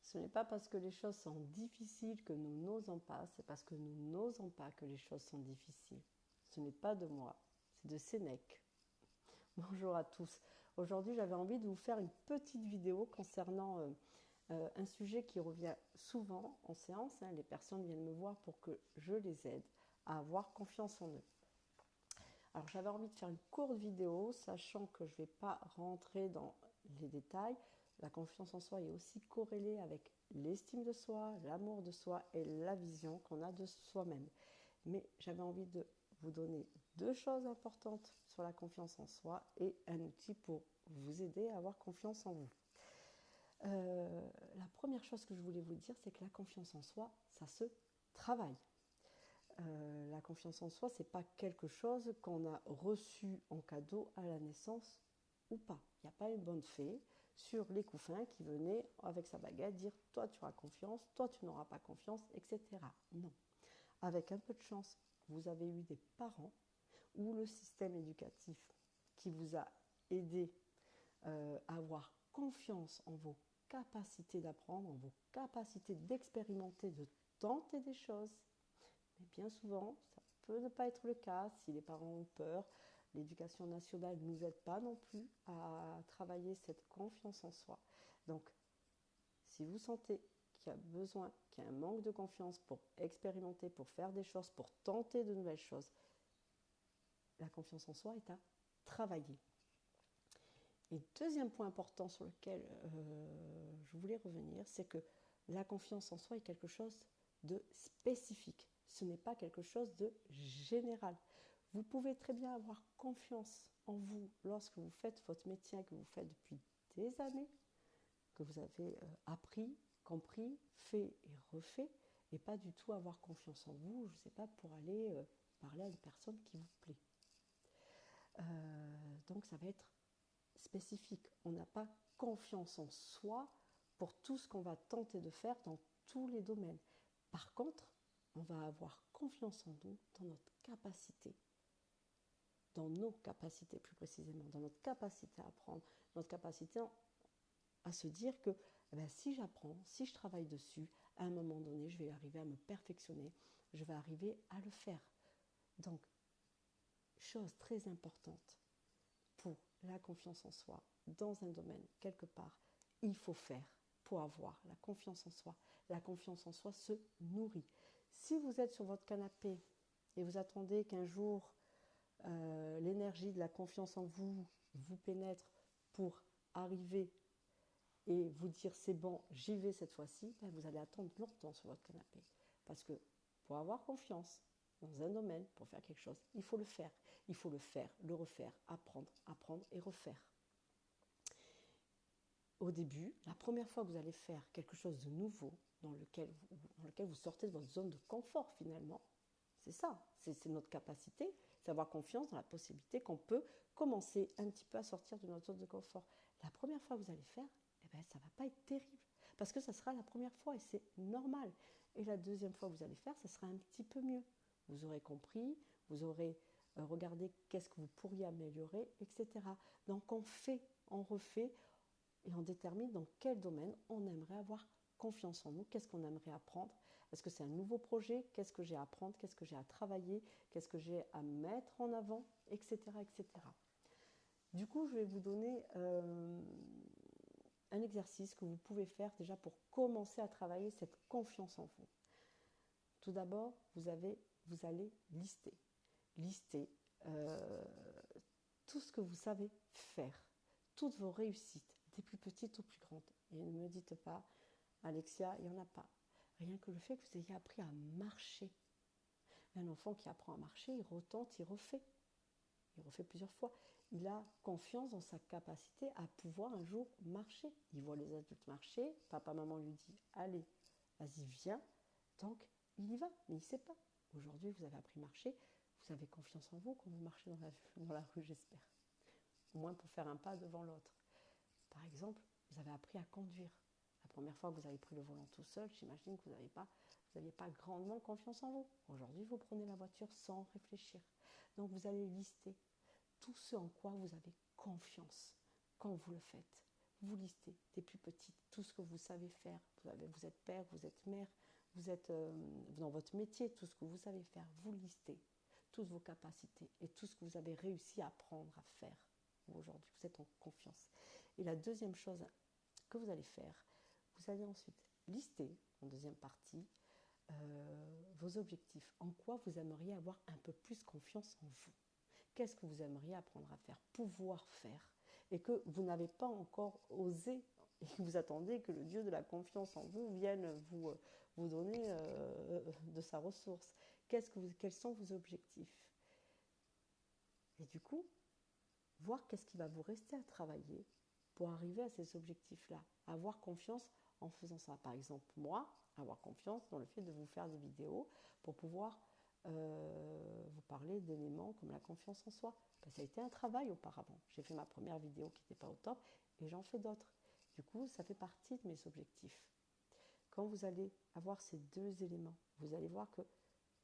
Ce n'est pas parce que les choses sont difficiles que nous n'osons pas, c'est parce que nous n'osons pas que les choses sont difficiles. Ce n'est pas de moi, c'est de Sénèque. Bonjour à tous. Aujourd'hui, j'avais envie de vous faire une petite vidéo concernant un sujet qui revient souvent en séance. Les personnes viennent me voir pour que je les aide à avoir confiance en eux. Alors, j'avais envie de faire une courte vidéo, sachant que je ne vais pas rentrer dans les détails. La confiance en soi est aussi corrélée avec l'estime de soi, l'amour de soi et la vision qu'on a de soi-même. Mais j'avais envie de vous donner deux choses importantes sur la confiance en soi et un outil pour vous aider à avoir confiance en vous. La première chose que je voulais vous dire, c'est que la confiance en soi, ça se travaille. La confiance en soi, ce n'est pas quelque chose qu'on a reçu en cadeau à la naissance ou pas. Il n'y a pas une bonne fée sur les couffins qui venait avec sa baguette dire « toi tu auras confiance, toi tu n'auras pas confiance », etc. Non. Avec un peu de chance, vous avez eu des parents ou le système éducatif qui vous a aidé à avoir confiance en vos capacités d'apprendre, en vos capacités d'expérimenter, de tenter des choses. Mais bien souvent, ça peut ne pas être le cas si les parents ont peur. L'éducation nationale ne nous aide pas non plus à travailler cette confiance en soi. Donc, si vous sentez qu'il y a besoin, qu'il y a un manque de confiance pour expérimenter, pour faire des choses, pour tenter de nouvelles choses, la confiance en soi est à travailler. Et deuxième point important sur lequel je voulais revenir, c'est que la confiance en soi est quelque chose de spécifique. Ce n'est pas quelque chose de général. Vous pouvez très bien avoir confiance en vous lorsque vous faites votre métier que vous faites depuis des années, que vous avez appris, compris, fait et refait, et pas du tout avoir confiance en vous, je ne sais pas, pour aller parler à une personne qui vous plaît. Donc ça va être spécifique. On n'a pas confiance en soi pour tout ce qu'on va tenter de faire dans tous les domaines. Par contre, on va avoir confiance en nous, dans notre capacité, dans nos capacités plus précisément, dans notre capacité à apprendre, notre capacité à se dire que si j'apprends, si je travaille dessus, à un moment donné, je vais arriver à me perfectionner, je vais arriver à le faire. Donc, chose très importante pour la confiance en soi, dans un domaine, quelque part, il faut faire pour avoir la confiance en soi. La confiance en soi se nourrit. Si vous êtes sur votre canapé et vous attendez qu'un jour l'énergie de la confiance en vous vous pénètre pour arriver et vous dire c'est bon, j'y vais cette fois-ci, vous allez attendre longtemps sur votre canapé. Parce que pour avoir confiance dans un domaine, pour faire quelque chose, il faut le faire. Il faut le faire, le refaire, apprendre, apprendre et refaire. Au début, la première fois que vous allez faire quelque chose de nouveau, dans lequel vous sortez de votre zone de confort finalement, c'est ça, c'est notre capacité, c'est avoir confiance dans la possibilité qu'on peut commencer un petit peu à sortir de notre zone de confort. La première fois que vous allez faire, ça ne va pas être terrible, parce que ça sera la première fois et c'est normal. Et la deuxième fois que vous allez faire, ça sera un petit peu mieux. Vous aurez compris, vous aurez regardé qu'est-ce que vous pourriez améliorer, etc. Donc on fait, on refait et on détermine dans quel domaine on aimerait avoir confiance en nous, qu'est-ce qu'on aimerait apprendre, est-ce que c'est un nouveau projet, qu'est-ce que j'ai à apprendre, qu'est-ce que j'ai à travailler, qu'est-ce que j'ai à mettre en avant, etc. etc. Du coup, je vais vous donner un exercice que vous pouvez faire déjà pour commencer à travailler cette confiance en vous. Tout d'abord, vous allez lister. Lister tout ce que vous savez faire, toutes vos réussites, des plus petites aux plus grandes. Et ne me dites pas, Alexia, il n'y en a pas. Rien que le fait que vous ayez appris à marcher. Un enfant qui apprend à marcher, il retente, il refait. Il refait plusieurs fois. Il a confiance dans sa capacité à pouvoir un jour marcher. Il voit les adultes marcher, papa, maman lui dit « Allez, vas-y, viens ». Donc, il y va, mais il ne sait pas. Aujourd'hui, vous avez appris à marcher, vous avez confiance en vous quand vous marchez dans la rue, j'espère. Au moins pour faire un pas devant l'autre. Par exemple, vous avez appris à conduire. La première fois que vous avez pris le volant tout seul, j'imagine que vous n'aviez pas grandement confiance en vous. Aujourd'hui, vous prenez la voiture sans réfléchir. Donc, vous allez lister tout ce en quoi vous avez confiance quand vous le faites. vous listez des plus petites, tout ce que vous savez faire. Vous êtes père, vous êtes mère, vous êtes dans votre métier, tout ce que vous savez faire, vous listez toutes vos capacités et tout ce que vous avez réussi à apprendre à faire aujourd'hui. Vous êtes en confiance. Et la deuxième chose que vous allez faire, vous allez ensuite lister en deuxième partie vos objectifs. En quoi vous aimeriez avoir un peu plus confiance en vous? Qu'est-ce que vous aimeriez apprendre à faire, pouvoir faire, et que vous n'avez pas encore osé, et que vous attendez que le Dieu de la confiance en vous vienne vous donner de sa ressource. Quels sont vos objectifs? Et du coup, voir qu'est-ce qui va vous rester à travailler pour arriver à ces objectifs-là. Avoir confiance en faisant ça. Par exemple, moi, avoir confiance dans le fait de vous faire des vidéos pour pouvoir vous parler d'éléments comme la confiance en soi. Ben, ça a été un travail auparavant. J'ai fait ma première vidéo qui n'était pas au top et j'en fais d'autres. Du coup, ça fait partie de mes objectifs. Quand vous allez avoir ces deux éléments, vous allez voir que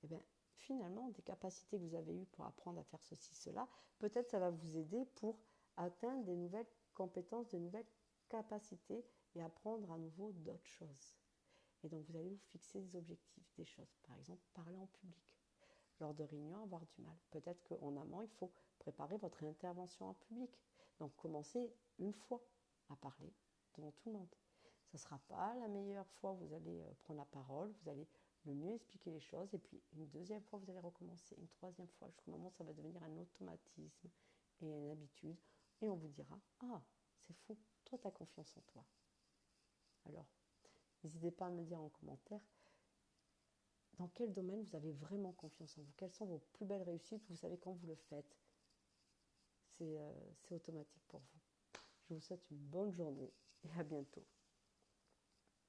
eh bien, finalement, des capacités que vous avez eues pour apprendre à faire ceci, cela, peut-être ça va vous aider pour atteindre des nouvelles compétences, de nouvelles capacités et apprendre à nouveau d'autres choses. Et donc, vous allez vous fixer des objectifs, des choses. Par exemple, parler en public. Lors de réunions, avoir du mal. Peut-être qu'en amont, il faut préparer votre intervention en public. Donc, commencez une fois à parler devant tout le monde. Ce ne sera pas la meilleure fois où vous allez prendre la parole, vous allez le mieux expliquer les choses, et puis une deuxième fois, vous allez recommencer, une troisième fois, jusqu'au moment où ça va devenir un automatisme et une habitude, et on vous dira « Ah, c'est fou, toi, tu as confiance en toi. » Alors, n'hésitez pas à me dire en commentaire dans quel domaine vous avez vraiment confiance en vous. Quelles sont vos plus belles réussites? Vous savez quand vous le faites. C'est automatique pour vous. Je vous souhaite une bonne journée et à bientôt.